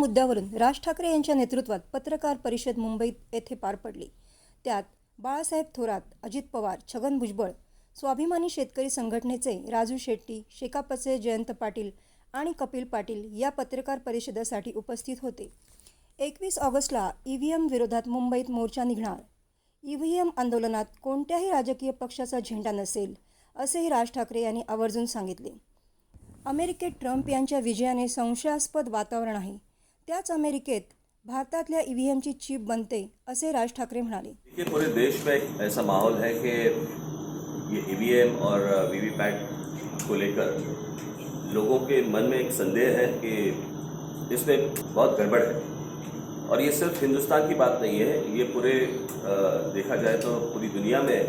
मुद्द्यावरून राज ठाकरे यांच्या नेतृत्वात पत्रकार परिषद मुंबईत येथे पार पडली। त्यात बाळासाहेब थोरात, अजित पवार, छगन भुजबळ, स्वाभिमानी शेतकरी संघटनेचे राजू शेट्टी, शेकापचे जयंत पाटील आणि कपिल पाटील या पत्रकार परिषदेसाठी उपस्थित होते। 21 ऑगस्टला ईव्हीएम विरोधात मुंबईत मोर्चा निघणार। ईव्हीएम आंदोलनात कोणत्याही राजकीय पक्षाचा झेंडा नसेल, असेही राज ठाकरे यांनी आवर्जून सांगितले। अमेरिकेत ट्रम्प यांच्या विजयाने संशयास्पद वातावरण आहे। त्याच अमेरिकेत भारतातल्या ईव्हीएमची चिप बनते, असे राज ठाकरे म्हणाले। देखिए, पूरे देश में ऐसा माहौल है कि ये ईवीएम और वीवीपैट को लेकर लोगों के मन में एक संदेह है कि इसमें बहुत गड़बड़ है। और ये सिर्फ हिंदुस्तान की बात नहीं है, ये पूरे देखा जाए तो पूरी दुनिया में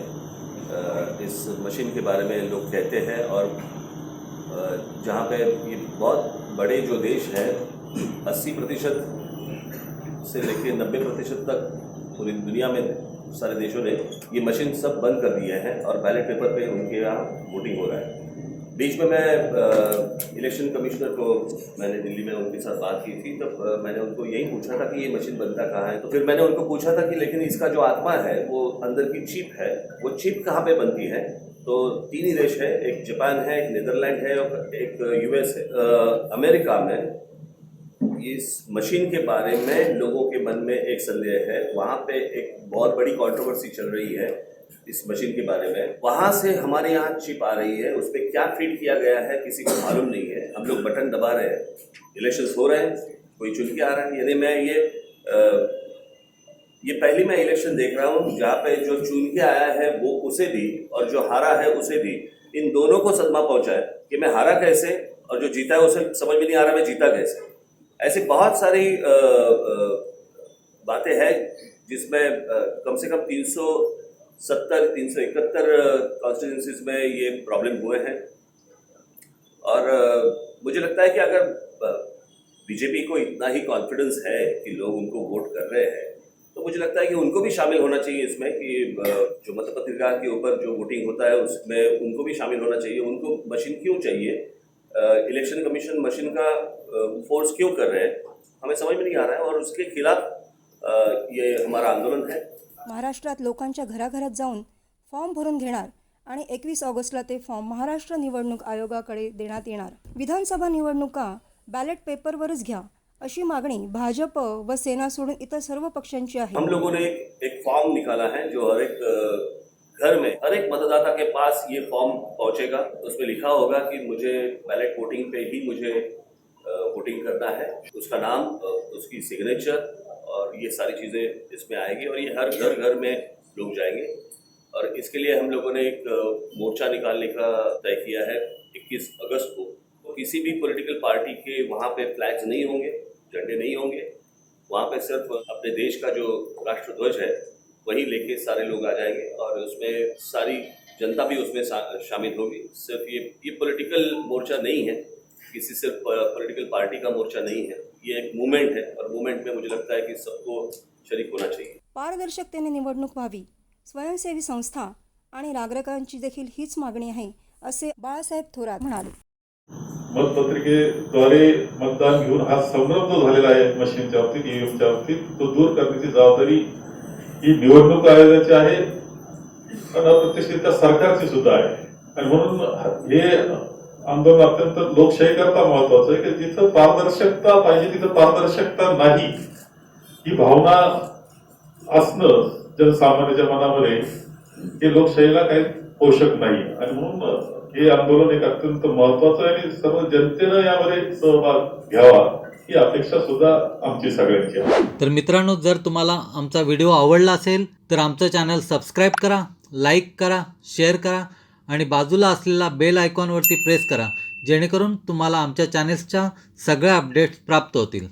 इस मशीन के बारे में लोग कहते हैं। और जहाँ पे ये बहुत बड़े जो देश हैं 80% से लेकर 90% तक पूरी दुनिया में सारे देशों ने ये मशीन सब बंद कर दिए हैं और बैलेट पेपर पे उनके यहाँ वोटिंग हो रहा है। बीच में मैं इलेक्शन कमिश्नर को मैंने दिल्ली में उनके साथ बात की थी, तब मैंने उनको यही पूछा था कि ये मशीन बनता कहाँ है। तो फिर मैंने उनको पूछा था कि लेकिन इसका जो आत्मा है वो अंदर की चिप है, वो चिप कहाँ पे बनती है। तो 3 ही देश है, एक जापान है, एक नीदरलैंड है और एक यूएस है। अमेरिका में इस मशीन के बारे में लोगों के मन में एक संदेह है। वहाँ पे एक बहुत बड़ी कंट्रोवर्सी चल रही है इस मशीन के बारे में। वहाँ से हमारे यहाँ चिप आ रही है, उस पर क्या फीड किया गया है किसी को मालूम नहीं है। हम लोग बटन दबा रहे हैं, इलेक्शंस हो रहे हैं, कोई चुन के आ रहा है। यानी मैं ये पहली मैं इलेक्शन देख रहा हूँ जहाँ पे जो चुन के आया है वो उसे भी और जो हारा है उसे भी, इन दोनों को सदमा पहुँचा है कि मैं हारा कैसे और जो जीता है उसे समझ में नहीं आ रहा मैं जीता कैसे। ऐसी बहुत सारी बातें हैं जिसमें कम से कम 371 कॉन्स्टिट्यूंसीज में ये प्रॉब्लम हुए हैं। और मुझे लगता है कि अगर बीजेपी को इतना ही कॉन्फिडेंस है कि लोग उनको वोट कर रहे हैं, तो मुझे लगता है कि उनको भी शामिल होना चाहिए इसमें कि जो मतपत्रिका के ऊपर जो वोटिंग होता है उसमें उनको भी शामिल होना चाहिए। उनको मशीन क्यों चाहिए, इलेक्शन कमीशन मशीन का फोर्स क्यों कर रहे हैं, हमें समझ में नहीं आ रहा है। और उसके खिलाफ ये हमारा आंदोलन है। महाराष्ट्रात लोकांच्या घराघरात जाऊन फॉर्म भरून घेणार आणि 21 ऑगस्टला ते फॉर्म महाराष्ट्र निवडणूक आयोगाकडे देण्यात येणार। विधानसभा निवडणुका बॅलेट पेपरवरच घ्या, अशी मागणी भाजप व सेना सोडून इतर सर्व पक्षांची आहे। हम लोगों ने एक फॉर्म निकाला है जो हर एक घर में हर एक मतदाता के पास ये फॉर्म पहुंचेगा। उसमें लिखा होगा कि मुझे बैलेट वोटिंग पे ही मुझे वोटिंग करना है, उसका नाम, उसकी सिग्नेचर और ये सारी चीज़ें इसमें आएगी। और ये हर घर में लोग जाएंगे। और इसके लिए हम लोगों ने एक मोर्चा निकालने का तय किया है 21 अगस्त को। तो किसी भी पॉलिटिकल पार्टी के वहाँ पे फ्लैग्स नहीं होंगे, झंडे नहीं होंगे। वहाँ पे सिर्फ अपने देश का जो राष्ट्रध्वज है वही लेके सारे लोग आ जाएंगे और उसमें सारी जनता भी उसमें शामिल होगी। सिर्फ ये पॉलिटिकल मोर्चा नहीं है, किसी सिर्फ पॉलिटिकल पार्टी का मोर्चा नहीं है, ये एक मूवमेंट है। और मूवमेंट में मुझे लगता है कि सबको शरीक होना चाहिए। पारदर्शकतेने निवडणूक व्हावी, स्वयंसेवी संस्था आणि नागरिकांची देखील हीच मागणी आहे, असे बाळासाहेब थोरात म्हणाले। मतपत्रिकेद्वारे मतदान घेऊन हा संभ्रम जो झालेला आहे मशीनच्या बाबतीत, ईव्हीएमच्या बाबतीत, तो दूर करण्याची जबाबदारी ही निवडणूक आयोगाची आहे आणि अप्रत्यक्षरित्या सरकारची सुद्धा आहे। आणि म्हणून हे आंदोलन अत्यंत लोकशाही करता महत्वाचं आहे की जिथं पारदर्शकता पाहिजे तिथं पारदर्शकता नाही, ही भावना असणं जनसामान्याच्या मनामध्ये हे लोकशाहीला काही पोषक नाही। आणि म्हणून हे आंदोलन एक अत्यंत महत्वाचं आहे आणि सर्व जनतेनं यामध्ये सहभाग घ्यावा ही अपेक्षा सुद्धा आमची सगळ्यांची आहे। तर मित्रांनो, जर तुम्हाला आमचा व्हिडिओ आवडला असेल तर आमचं चॅनल सबस्क्राईब करा, लाईक करा, शेअर करा आणि बाजूला असलेला बेल आयकॉनवरती प्रेस करा, जेणेकरून तुम्हाला आमच्या चॅनल्सच्या सगळ्या अपडेट्स प्राप्त होतील।